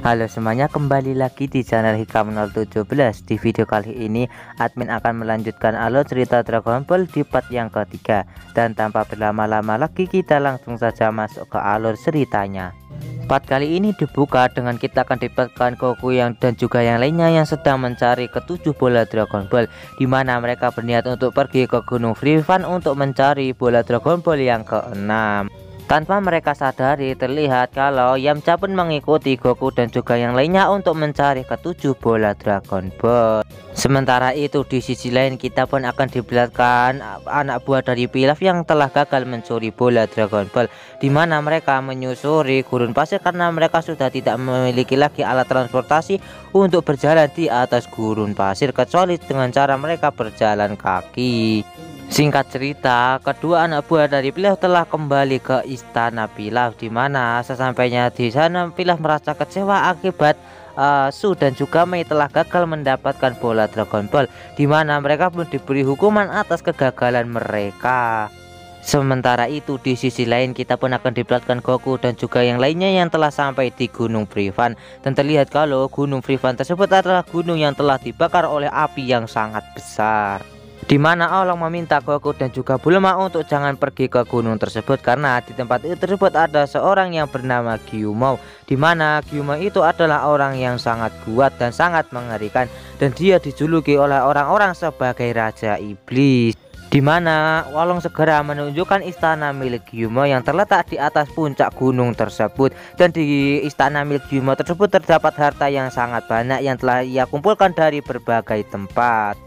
Halo semuanya, kembali lagi di channel Hikam 017. Di video kali ini admin akan melanjutkan alur cerita Dragon Ball di part yang ketiga. Dan tanpa berlama-lama lagi, kita langsung saja masuk ke alur ceritanya. Part kali ini dibuka dengan kita akan dapatkan Goku dan juga yang lainnya yang sedang mencari ketujuh bola Dragon Ball, di mana mereka berniat untuk pergi ke Gunung Freevan untuk mencari bola Dragon Ball yang keenam. Tanpa mereka sadari, terlihat kalau Yamcha pun mengikuti Goku dan juga yang lainnya untuk mencari ketujuh bola Dragon Ball. Sementara itu di sisi lain kita pun akan diperlihatkan anak buah dari Pilaf yang telah gagal mencuri bola Dragon Ball, di mana mereka menyusuri gurun pasir karena mereka sudah tidak memiliki lagi alat transportasi untuk berjalan di atas gurun pasir kecuali dengan cara mereka berjalan kaki. Singkat cerita, kedua anak buah dari Pilaf telah kembali ke istana Pilaf, di mana sesampainya di sana Pilaf merasa kecewa akibat Su dan juga Mei telah gagal mendapatkan bola Dragon Ball, di mana mereka pun diberi hukuman atas kegagalan mereka. Sementara itu di sisi lain kita pun akan diperlihatkan Goku dan juga yang lainnya yang telah sampai di Gunung Freevan, dan terlihat kalau Gunung Freevan tersebut adalah gunung yang telah dibakar oleh api yang sangat besar, di mana Allah meminta Goku dan juga Bulma untuk jangan pergi ke gunung tersebut karena di tempat itu tersebut ada seorang yang bernama Gyumou, di mana Gyumou itu adalah orang yang sangat kuat dan sangat mengerikan, dan dia dijuluki oleh orang-orang sebagai Raja Iblis. Di mana Wolong segera menunjukkan istana milik Gyumou yang terletak di atas puncak gunung tersebut, dan di istana milik Gyumou tersebut terdapat harta yang sangat banyak yang telah ia kumpulkan dari berbagai tempat.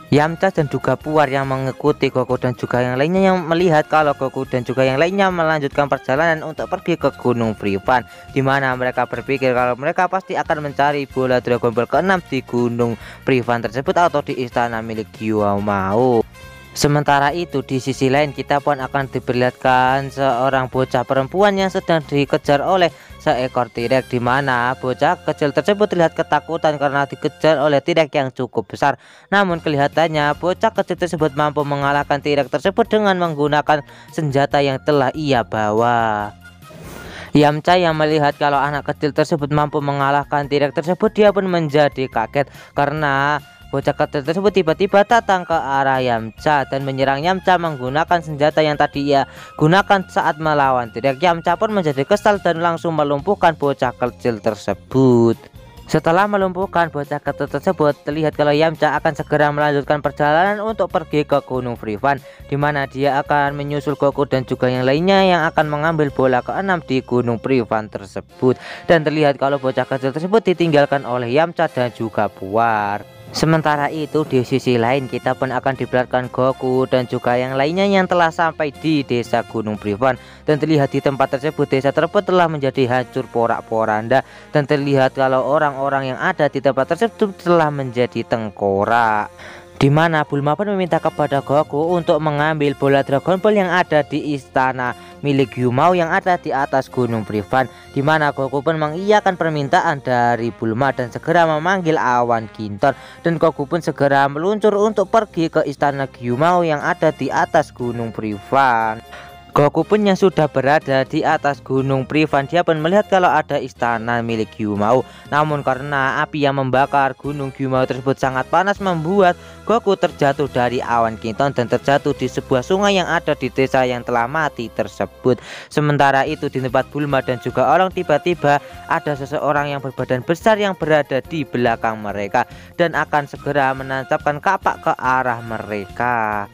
Yamcha dan juga Puar yang mengikuti Goku dan juga yang lainnya yang melihat kalau Goku dan juga yang lainnya melanjutkan perjalanan untuk pergi ke Gunung Freevan, di mana mereka berpikir kalau mereka pasti akan mencari bola Dragon Ball ke-6 di Gunung Freevan tersebut atau di istana milik Gyumou. Sementara itu di sisi lain kita pun akan diperlihatkan seorang bocah perempuan yang sedang dikejar oleh seekor T-Rex, di mana bocah kecil tersebut terlihat ketakutan karena dikejar oleh T-Rex yang cukup besar. Namun kelihatannya bocah kecil tersebut mampu mengalahkan T-Rex tersebut dengan menggunakan senjata yang telah ia bawa. Yamcha yang melihat kalau anak kecil tersebut mampu mengalahkan T-Rex tersebut, dia pun menjadi kaget karena bocah kecil tersebut tiba-tiba datang ke arah Yamcha dan menyerang Yamcha menggunakan senjata yang tadi ia gunakan saat melawan T-Rex. Yamcha pun menjadi kesal dan langsung melumpuhkan bocah kecil tersebut. Setelah melumpuhkan bocah kecil tersebut, terlihat kalau Yamcha akan segera melanjutkan perjalanan untuk pergi ke Gunung Freevan, di mana dia akan menyusul Goku dan juga yang lainnya yang akan mengambil bola ke-6 di Gunung Freevan tersebut. Dan terlihat kalau bocah kecil tersebut ditinggalkan oleh Yamcha dan juga Puar. Sementara itu di sisi lain kita pun akan diperlihatkan Goku dan juga yang lainnya yang telah sampai di desa Gunung Freevan, dan terlihat di tempat tersebut desa tersebut telah menjadi hancur porak-poranda, dan terlihat kalau orang-orang yang ada di tempat tersebut telah menjadi tengkorak, di mana Bulma pun meminta kepada Goku untuk mengambil bola Dragon Ball yang ada di istana milik Gyumou yang ada di atas Gunung Freevan, di mana Goku pun mengiyakan permintaan dari Bulma dan segera memanggil awan Ginton, dan Goku pun segera meluncur untuk pergi ke istana Gyumou yang ada di atas Gunung Freevan. Goku pun yang sudah berada di atas Gunung Freevan, dia pun melihat kalau ada istana milik Gyumou. Namun karena api yang membakar gunung Gyumou tersebut sangat panas, membuat Goku terjatuh dari awan Ginton dan terjatuh di sebuah sungai yang ada di desa yang telah mati tersebut. Sementara itu di tempat Bulma dan juga orang, tiba-tiba ada seseorang yang berbadan besar yang berada di belakang mereka dan akan segera menancapkan kapak ke arah mereka,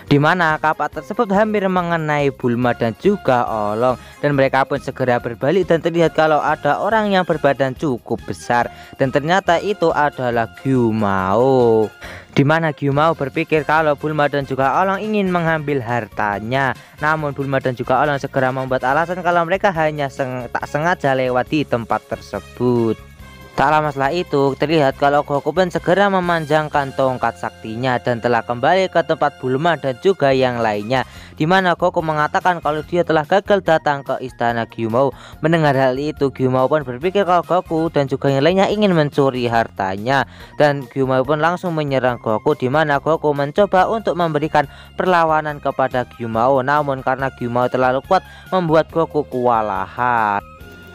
di mana kapak tersebut hampir mengenai Bulma dan juga Olong, dan mereka pun segera berbalik dan terlihat kalau ada orang yang berbadan cukup besar, dan ternyata itu adalah Gyumou, di mana Gyumou berpikir kalau Bulma dan juga Olong ingin mengambil hartanya. Namun Bulma dan juga Olong segera membuat alasan kalau mereka hanya tak sengaja lewat di tempat tersebut. Tak lama setelah itu terlihat kalau Goku pun segera memanjangkan tongkat saktinya dan telah kembali ke tempat Bulma dan juga yang lainnya, di mana Goku mengatakan kalau dia telah gagal datang ke istana Gyumou. Mendengar hal itu, Gyumou pun berpikir kalau Goku dan juga yang lainnya ingin mencuri hartanya, dan Gyumou pun langsung menyerang Goku, di mana Goku mencoba untuk memberikan perlawanan kepada Gyumou, namun karena Gyumou terlalu kuat membuat Goku kewalahan.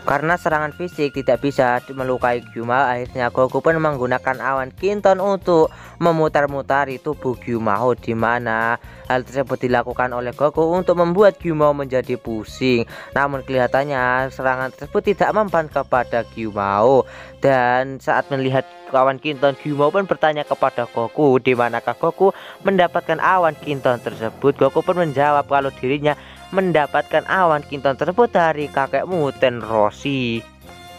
Karena serangan fisik tidak bisa melukai Gyumao, akhirnya Goku pun menggunakan awan Kinton untuk memutar-mutari tubuh Gyumao, di mana hal tersebut dilakukan oleh Goku untuk membuat Gyumao menjadi pusing. Namun kelihatannya serangan tersebut tidak mempan kepada Gyumao, dan saat melihat awan Kinton, Gyumao pun bertanya kepada Goku di manakah Goku mendapatkan awan Kinton tersebut. Goku pun menjawab kalau dirinya mendapatkan awan Kinton tersebut dari kakek Muten Roshi.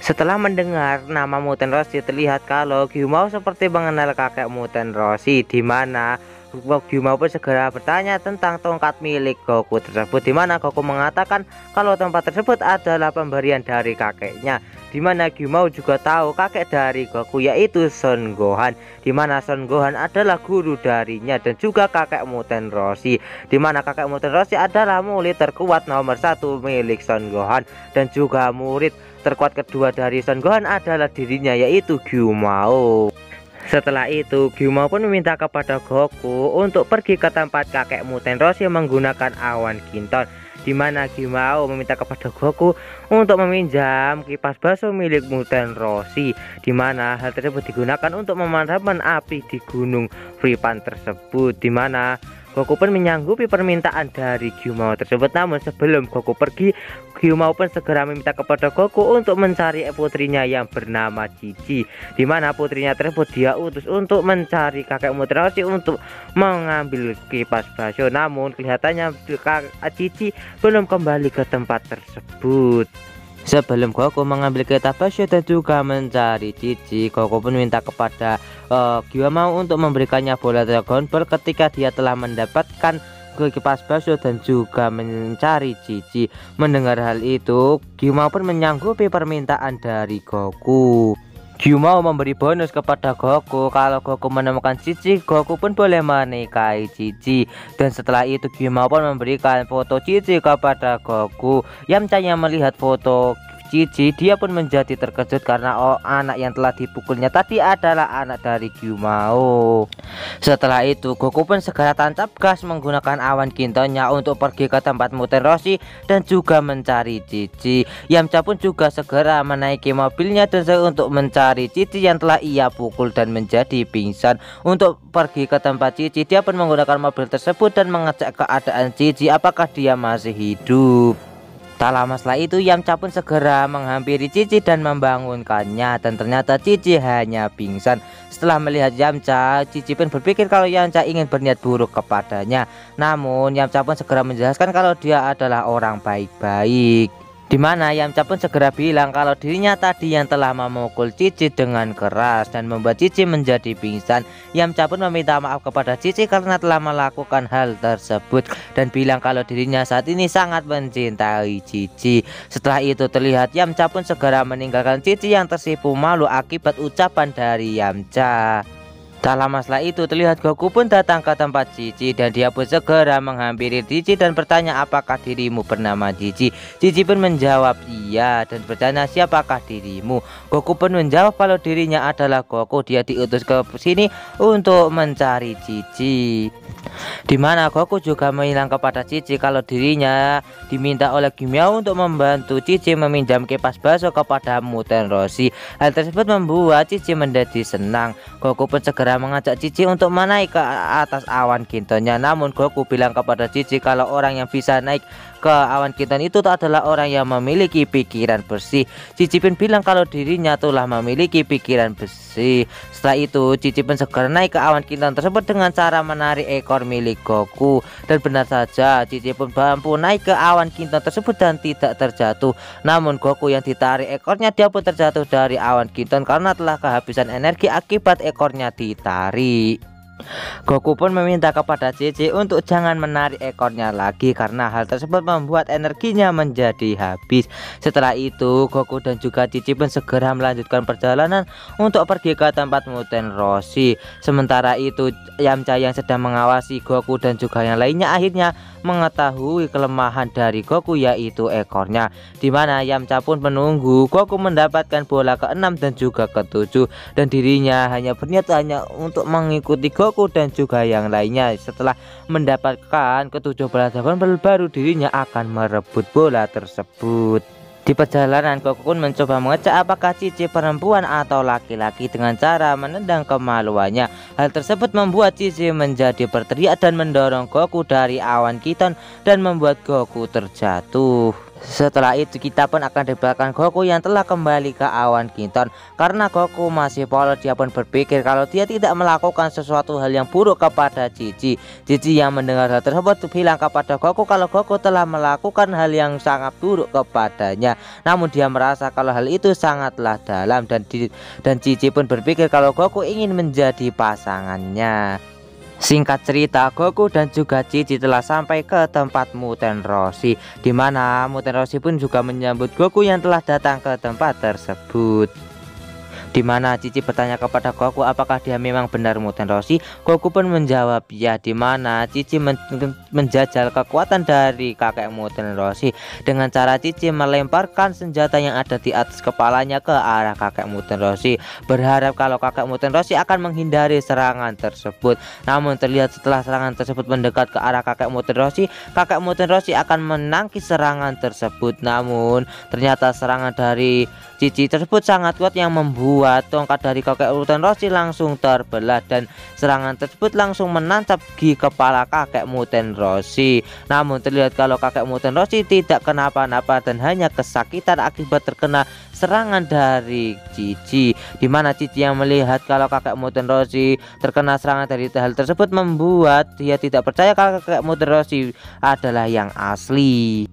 Setelah mendengar nama Muten Roshi, terlihat kalau Gyumao seperti mengenal kakek Muten Roshi, di mana Gyumao pun segera bertanya tentang tongkat milik Goku tersebut, di mana Goku mengatakan kalau tempat tersebut adalah pemberian dari kakeknya, di mana Gyumao juga tahu kakek dari Goku yaitu Son Gohan, di mana Son Gohan adalah guru darinya dan juga kakek Muten Roshi, di mana kakek Muten Roshi adalah murid terkuat nomor 1 milik Son Gohan, dan juga murid terkuat kedua dari Son Gohan adalah dirinya yaitu Gyumao. Setelah itu, Gyumao pun meminta kepada Goku untuk pergi ke tempat kakek Muten Roshi menggunakan awan Kinton, di mana Gyumao meminta kepada Goku untuk meminjam kipas baso milik Muten Roshi, di mana hal tersebut digunakan untuk memadamkan api di Gunung Fripan tersebut, di mana Goku pun menyanggupi permintaan dari Gyumao tersebut. Namun sebelum Goku pergi, Gyumao pun segera meminta kepada Goku untuk mencari putrinya yang bernama Cici, di mana putrinya tersebut dia utus untuk mencari kakek Muten Roshi untuk mengambil kipas baso. Namun kelihatannya Cici belum kembali ke tempat tersebut. Sebelum Goku mengambil kipas baso dan juga mencari Cici, Goku pun minta kepada Gyumao untuk memberikannya bola Dragon Ball ketika dia telah mendapatkan kipas baso dan juga mencari Cici. Mendengar hal itu, Gyumao pun menyanggupi permintaan dari Goku. Gyumao memberi bonus kepada Goku kalau Goku menemukan Cici, Goku pun boleh menikahi Cici. Dan setelah itu Gyumao pun memberikan foto Cici kepada Goku. Yamcha yang melihat foto Cici, dia pun menjadi terkejut karena anak yang telah dipukulnya tadi adalah anak dari Gyumao. Setelah itu Goku pun segera tancap gas menggunakan awan Kintonnya untuk pergi ke tempat Muten Roshi dan juga mencari Cici. Yamcha pun juga segera menaiki mobilnya dan untuk mencari Cici yang telah ia pukul dan menjadi pingsan. Untuk pergi ke tempat Cici, dia pun menggunakan mobil tersebut dan mengecek keadaan Cici apakah dia masih hidup. Tak lama setelah itu Yamcha pun segera menghampiri Cici dan membangunkannya, dan ternyata Cici hanya pingsan. Setelah melihat Yamcha, Cici pun berpikir kalau Yamcha ingin berniat buruk kepadanya. Namun Yamcha pun segera menjelaskan kalau dia adalah orang baik-baik, di mana Yamcha pun segera bilang kalau dirinya tadi yang telah memukul Cici dengan keras dan membuat Cici menjadi pingsan. Yamcha pun meminta maaf kepada Cici karena telah melakukan hal tersebut dan bilang kalau dirinya saat ini sangat mencintai Cici. Setelah itu terlihat Yamcha pun segera meninggalkan Cici yang tersipu malu akibat ucapan dari Yamcha. Tak lama setelah itu terlihat Goku pun datang ke tempat Cici dan dia pun segera menghampiri Cici dan bertanya apakah dirimu bernama Cici. Cici pun menjawab iya dan bertanya siapakah dirimu. Goku pun menjawab kalau dirinya adalah Goku, dia diutus ke sini untuk mencari Cici. Di mana Goku juga bilang kepada Cici kalau dirinya diminta oleh Gyumao untuk membantu Cici meminjam kipas baso kepada Muten Roshi. Hal tersebut membuat Cici menjadi senang. Goku pun segera mengajak Cici untuk menaik ke atas awan Kintonnya. Namun Goku bilang kepada Cici kalau orang yang bisa naik ke awan Kinton itu adalah orang yang memiliki pikiran bersih. Cici pun bilang kalau dirinya telah memiliki pikiran bersih. Setelah itu Cici pun segera naik ke awan Kinton tersebut dengan cara menarik ekor milik Goku. Dan benar saja Cici pun mampu naik ke awan Kinton tersebut dan tidak terjatuh. Namun Goku yang ditarik ekornya, dia pun terjatuh dari awan Kinton karena telah kehabisan energi akibat ekornya ditarik. Goku pun meminta kepada Cici untuk jangan menarik ekornya lagi karena hal tersebut membuat energinya menjadi habis. Setelah itu Goku dan juga Cici pun segera melanjutkan perjalanan untuk pergi ke tempat Muten Roshi. Sementara itu Yamcha yang sedang mengawasi Goku dan juga yang lainnya akhirnya mengetahui kelemahan dari Goku yaitu ekornya, di mana Yamcha pun menunggu Goku mendapatkan bola ke-6 dan juga ke-7 dan dirinya hanya berniat untuk mengikuti Goku dan juga yang lainnya. Setelah mendapatkan ke-7 bola Dragon Ball, baru dirinya akan merebut bola tersebut. Di perjalanan, Goku pun mencoba mengecek apakah Cici perempuan atau laki-laki dengan cara menendang kemaluannya. Hal tersebut membuat Cici menjadi berteriak dan mendorong Goku dari awan Kiton dan membuat Goku terjatuh. Setelah itu kita pun akan dibelakang Goku yang telah kembali ke awan Kiton. Karena Goku masih polos, dia pun berpikir kalau dia tidak melakukan sesuatu hal yang buruk kepada Cici. Cici yang mendengar hal tersebut bilang kepada Goku kalau Goku telah melakukan hal yang sangat buruk kepadanya. Namun dia merasa kalau hal itu sangatlah dalam, dan Cici pun berpikir kalau Goku ingin menjadi pasangannya. Singkat cerita, Goku dan juga Cici telah sampai ke tempat Muten Roshi, di mana Muten Roshi pun juga menyambut Goku yang telah datang ke tempat tersebut. Di mana Cici bertanya kepada Goku apakah dia memang benar Muten Roshi. Goku pun menjawab ya, di mana Cici menjajal kekuatan dari kakek Muten Roshi dengan cara Cici melemparkan senjata yang ada di atas kepalanya ke arah kakek Muten Roshi, berharap kalau kakek Muten Roshi akan menghindari serangan tersebut. Namun terlihat setelah serangan tersebut mendekat ke arah kakek Muten Roshi, kakek Muten Roshi akan menangkis serangan tersebut. Namun ternyata serangan dari Cici tersebut sangat kuat yang membuat tongkat dari kakek Muten Roshi langsung terbelah, dan serangan tersebut langsung menancap di kepala kakek Muten Roshi. Namun terlihat kalau kakek Muten Roshi tidak kenapa-napa dan hanya kesakitan akibat terkena serangan dari Cici. Di mana Cici yang melihat kalau kakek Muten Roshi terkena serangan dari hal tersebut membuat dia tidak percaya kalau kakek Muten Roshi adalah yang asli.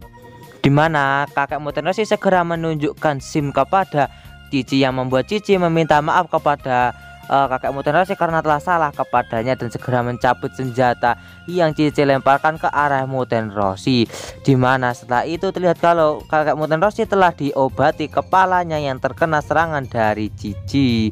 Di mana kakek Muten Roshi segera menunjukkan SIM kepada Cici yang membuat Cici meminta maaf kepada kakek Muten Roshi karena telah salah kepadanya dan segera mencabut senjata yang Cici lemparkan ke arah Muten Roshi. Di mana setelah itu terlihat kalau kakek Muten Roshi telah diobati kepalanya yang terkena serangan dari Cici.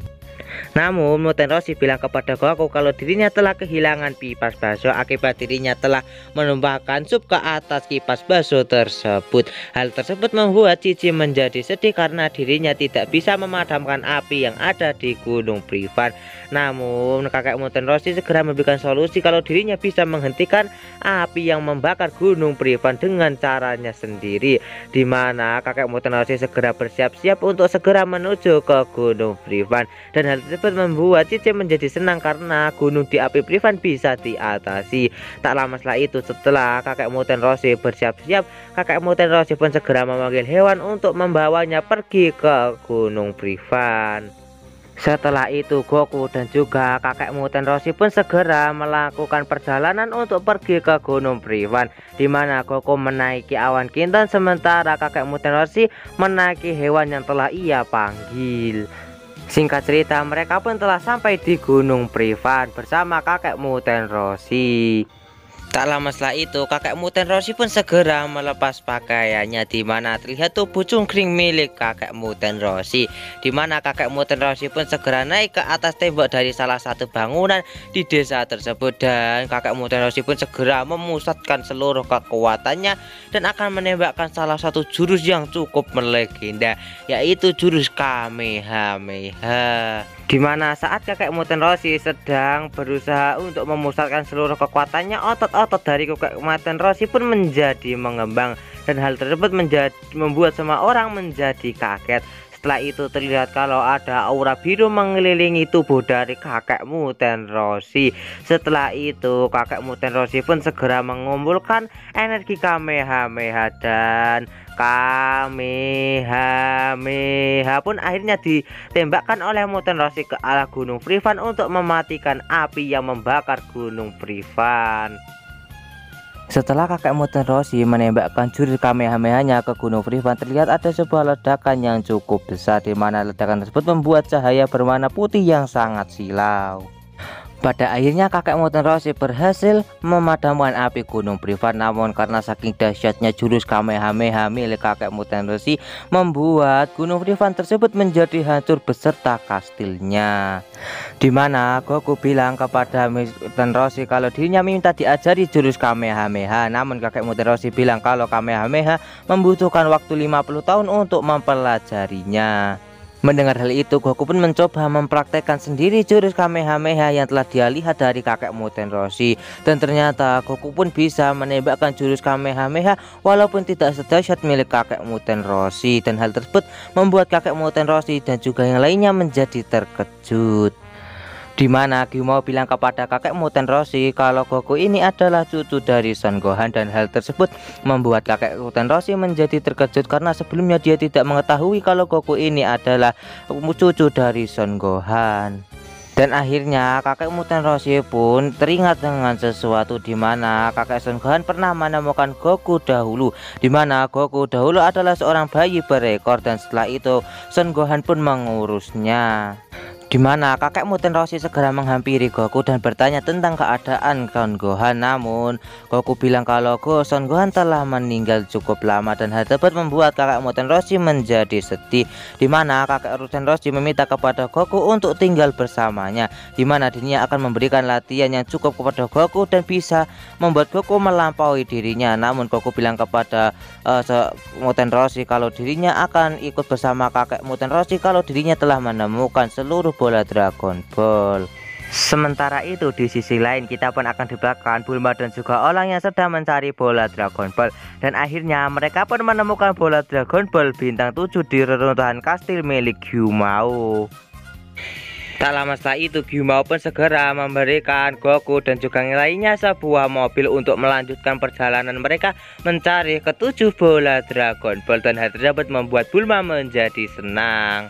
Namun Muten Roshi bilang kepada Goku kalau dirinya telah kehilangan kipas bakso akibat dirinya telah menumpahkan sup ke atas kipas bakso tersebut. Hal tersebut membuat Cici menjadi sedih karena dirinya tidak bisa memadamkan api yang ada di Gunung Privan. Namun kakek Muten Roshi segera memberikan solusi kalau dirinya bisa menghentikan api yang membakar Gunung Privan dengan caranya sendiri. Di mana kakek Muten Roshi segera bersiap-siap untuk segera menuju ke Gunung Privan, dan hal tersebut membuat Cici menjadi senang karena gunung di api Privan bisa diatasi. Tak lama setelah itu, setelah kakek Muten Roshi bersiap-siap, kakek Muten Roshi pun segera memanggil hewan untuk membawanya pergi ke Gunung Privan. Setelah itu Goku dan juga kakek Muten Roshi pun segera melakukan perjalanan untuk pergi ke Gunung Privan, di mana Goku menaiki awan Kiton sementara kakek Muten Roshi menaiki hewan yang telah ia panggil. Singkat cerita, mereka pun telah sampai di Gunung Privan bersama kakek Muten Roshi. Tak lama setelah itu, kakek Muten Roshi pun segera melepas pakaiannya, di mana terlihat tubuh cungkring milik kakek Muten Roshi. Di mana kakek Muten Roshi pun segera naik ke atas tembok dari salah satu bangunan di desa tersebut, dan kakek Muten Roshi pun segera memusatkan seluruh kekuatannya dan akan menembakkan salah satu jurus yang cukup melegenda, yaitu jurus Kamehameha. Di mana saat kakek Muten Roshi sedang berusaha untuk memusatkan seluruh kekuatannya, otot-otot dari kakek Muten Roshi pun menjadi mengembang, dan hal tersebut membuat semua orang menjadi kaget. Setelah itu terlihat kalau ada aura biru mengelilingi tubuh dari kakek Muten Roshi. Setelah itu kakek Muten Roshi pun segera mengumpulkan energi Kamehameha, dan Kamehameha pun akhirnya ditembakkan oleh Muten Roshi ke arah Gunung Privan untuk mematikan api yang membakar Gunung Privan. Setelah kakek Muten Roshi menembakkan jurus Kamehameha-nya ke Gunung Privan, terlihat ada sebuah ledakan yang cukup besar, di mana ledakan tersebut membuat cahaya berwarna putih yang sangat silau. Pada akhirnya kakek Muten Roshi berhasil memadamkan api Gunung Privan, namun karena saking dahsyatnya jurus Kamehameha milik kakek Muten Roshi membuat Gunung Privan tersebut menjadi hancur beserta kastilnya. Di mana Goku bilang kepada Muten Roshi kalau dirinya minta diajari jurus Kamehameha, namun kakek Muten Roshi bilang kalau Kamehameha membutuhkan waktu 50 tahun untuk mempelajarinya. Mendengar hal itu, Goku pun mencoba mempraktekkan sendiri jurus Kamehameha yang telah dia lihat dari kakek Muten Roshi. Dan ternyata Goku pun bisa menembakkan jurus Kamehameha walaupun tidak sedahsyat milik kakek Muten Roshi. Dan hal tersebut membuat kakek Muten Roshi dan juga yang lainnya menjadi terkejut. Dimana Gyumao bilang kepada kakek Muten Roshi kalau Goku ini adalah cucu dari Son Gohan, dan hal tersebut membuat kakek Muten Roshi menjadi terkejut karena sebelumnya dia tidak mengetahui kalau Goku ini adalah cucu dari Son Gohan. Dan akhirnya kakek Muten Roshi pun teringat dengan sesuatu, dimana kakek Son Gohan pernah menemukan Goku dahulu, dimana Goku dahulu adalah seorang bayi berekor, dan setelah itu Son Gohan pun mengurusnya. Dimana kakek Muten Roshi segera menghampiri Goku dan bertanya tentang keadaan Son Gohan. Namun Goku bilang kalau Son Gohan telah meninggal cukup lama, dan hal tersebut membuat kakek Muten Roshi menjadi sedih. Dimana kakek Muten Roshi meminta kepada Goku untuk tinggal bersamanya, dimana dirinya akan memberikan latihan yang cukup kepada Goku dan bisa membuat Goku melampaui dirinya. Namun Goku bilang kepada Muten Roshi kalau dirinya akan ikut bersama kakek Muten Roshi kalau dirinya telah menemukan seluruh bola Dragon Ball. Sementara itu di sisi lain kita pun akan dibelakang Bulma dan juga orang yang sedang mencari bola Dragon Ball, dan akhirnya mereka pun menemukan bola Dragon Ball bintang 7 di reruntuhan kastil milik Gyumao. Tak lama setelah itu Gyumao pun segera memberikan Goku dan juga yang lainnya sebuah mobil untuk melanjutkan perjalanan mereka mencari ketujuh bola Dragon Ball, dan hal tersebut membuat Bulma menjadi senang.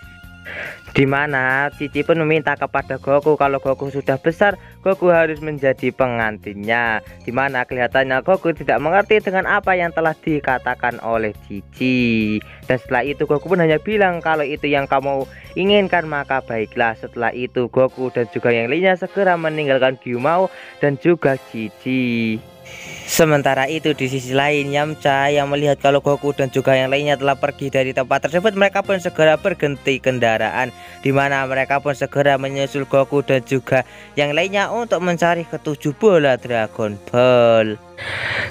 Dimana Cici pun meminta kepada Goku kalau Goku sudah besar, Goku harus menjadi pengantinnya. Dimana kelihatannya Goku tidak mengerti dengan apa yang telah dikatakan oleh Cici. Dan setelah itu Goku pun hanya bilang kalau itu yang kamu inginkan maka baiklah. Setelah itu Goku dan juga yang lainnya segera meninggalkan Gyumao dan juga Cici. Sementara itu di sisi lain Yamcha yang melihat kalau Goku dan juga yang lainnya telah pergi dari tempat tersebut, mereka pun segera berganti kendaraan, dimana mereka pun segera menyusul Goku dan juga yang lainnya untuk mencari ketujuh bola Dragon Ball.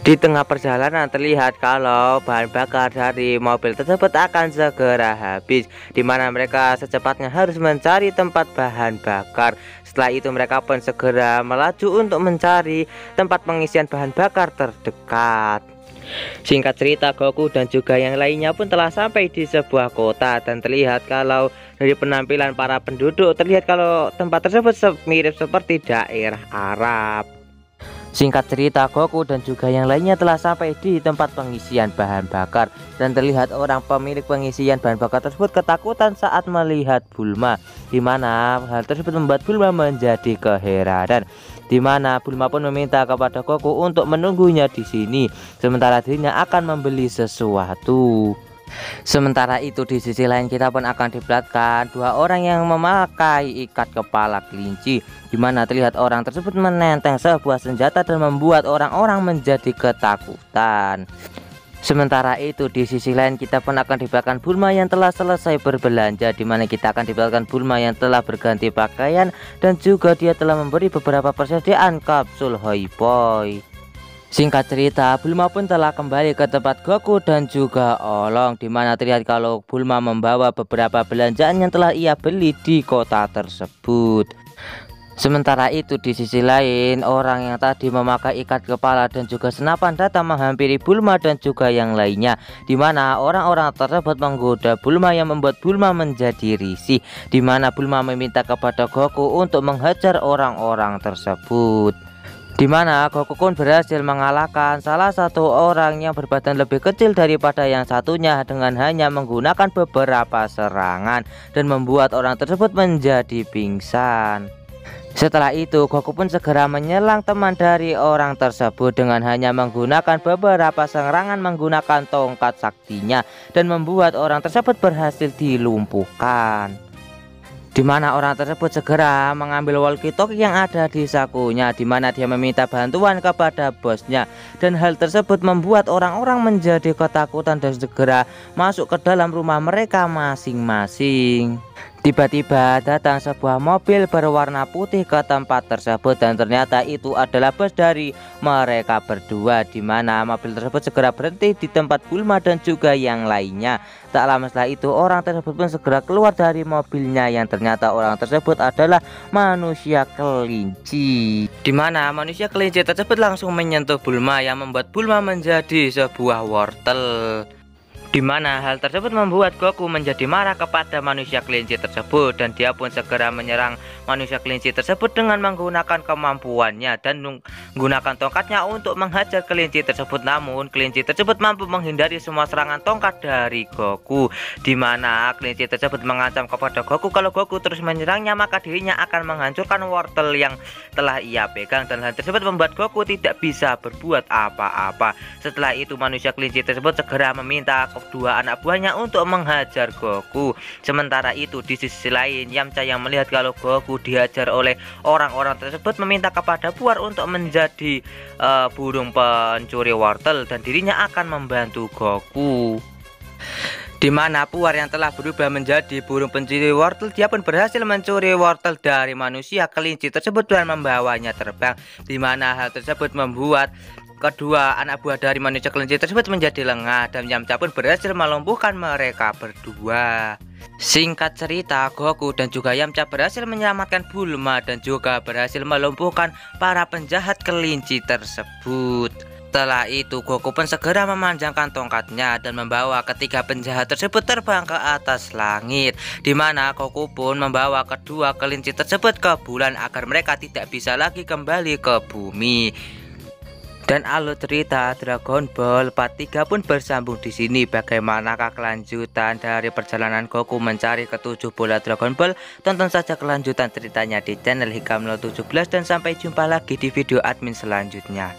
Di tengah perjalanan terlihat kalau bahan bakar dari mobil tersebut akan segera habis, dimana mereka secepatnya harus mencari tempat bahan bakar. Setelah itu mereka pun segera melaju untuk mencari tempat pengisian bahan bakar terdekat. Singkat cerita, Goku dan juga yang lainnya pun telah sampai di sebuah kota, dan terlihat kalau dari penampilan para penduduk terlihat kalau tempat tersebut mirip seperti daerah Arab. Singkat cerita, Goku dan juga yang lainnya telah sampai di tempat pengisian bahan bakar, dan terlihat orang pemilik pengisian bahan bakar tersebut ketakutan saat melihat Bulma, dimana hal tersebut membuat Bulma menjadi keheranan. Dimana Bulma pun meminta kepada Goku untuk menunggunya di sini, sementara dirinya akan membeli sesuatu. Sementara itu di sisi lain kita pun akan diperlihatkan dua orang yang memakai ikat kepala kelinci, dimana terlihat orang tersebut menenteng sebuah senjata dan membuat orang-orang menjadi ketakutan. Sementara itu di sisi lain kita pun akan diperlihatkan Bulma yang telah selesai berbelanja, dimana kita akan diperlihatkan Bulma yang telah berganti pakaian dan juga dia telah memberi beberapa persediaan kapsul Hoi Boy. Singkat cerita, Bulma pun telah kembali ke tempat Goku dan juga Olong, dimana terlihat kalau Bulma membawa beberapa belanjaan yang telah ia beli di kota tersebut. Sementara itu di sisi lain, orang yang tadi memakai ikat kepala dan juga senapan datang menghampiri Bulma dan juga yang lainnya, dimana orang-orang tersebut menggoda Bulma yang membuat Bulma menjadi risih, dimana Bulma meminta kepada Goku untuk menghajar orang-orang tersebut. Dimana Goku pun berhasil mengalahkan salah satu orang yang berbadan lebih kecil daripada yang satunya dengan hanya menggunakan beberapa serangan dan membuat orang tersebut menjadi pingsan. Setelah itu Goku pun segera menyerang teman dari orang tersebut dengan hanya menggunakan beberapa serangan menggunakan tongkat saktinya dan membuat orang tersebut berhasil dilumpuhkan. Dimana orang tersebut segera mengambil walkie-talkie yang ada di sakunya, dimana dia meminta bantuan kepada bosnya, dan hal tersebut membuat orang-orang menjadi ketakutan dan segera masuk ke dalam rumah mereka masing-masing. Tiba-tiba datang sebuah mobil berwarna putih ke tempat tersebut dan ternyata itu adalah bus dari mereka berdua, di mana mobil tersebut segera berhenti di tempat Bulma dan juga yang lainnya. Tak lama setelah itu orang tersebut pun segera keluar dari mobilnya yang ternyata orang tersebut adalah manusia kelinci. Di mana manusia kelinci tersebut langsung menyentuh Bulma yang membuat Bulma menjadi sebuah wortel. Di mana hal tersebut membuat Goku menjadi marah kepada manusia kelinci tersebut dan dia pun segera menyerang manusia kelinci tersebut dengan menggunakan kemampuannya dan menggunakan tongkatnya untuk menghajar kelinci tersebut. Namun kelinci tersebut mampu menghindari semua serangan tongkat dari Goku, di mana kelinci tersebut mengancam kepada Goku kalau Goku terus menyerangnya maka dirinya akan menghancurkan wortel yang telah ia pegang, dan hal tersebut membuat Goku tidak bisa berbuat apa-apa. Setelah itu manusia kelinci tersebut segera meminta kedua anak buahnya untuk menghajar Goku. Sementara itu di sisi lain Yamcha yang melihat kalau Goku dihajar oleh orang-orang tersebut meminta kepada Puar untuk menjadi burung pencuri wortel dan dirinya akan membantu Goku. Di mana Puar yang telah berubah menjadi burung pencuri wortel, dia pun berhasil mencuri wortel dari manusia kelinci tersebut dan membawanya terbang, di mana hal tersebut membuat kedua anak buah dari manusia kelinci tersebut menjadi lengah dan Yamcha pun berhasil melumpuhkan mereka berdua. Singkat cerita, Goku dan juga Yamcha berhasil menyelamatkan Bulma dan juga berhasil melumpuhkan para penjahat kelinci tersebut. Setelah itu Goku pun segera memanjangkan tongkatnya dan membawa ketiga penjahat tersebut terbang ke atas langit, di mana Goku pun membawa kedua kelinci tersebut ke bulan agar mereka tidak bisa lagi kembali ke bumi. Dan alur cerita Dragon Ball Part 3 pun bersambung di sini. Bagaimanakah kelanjutan dari perjalanan Goku mencari ketujuh bola Dragon Ball? Tonton saja kelanjutan ceritanya di channel Hikam 017 dan sampai jumpa lagi di video admin selanjutnya.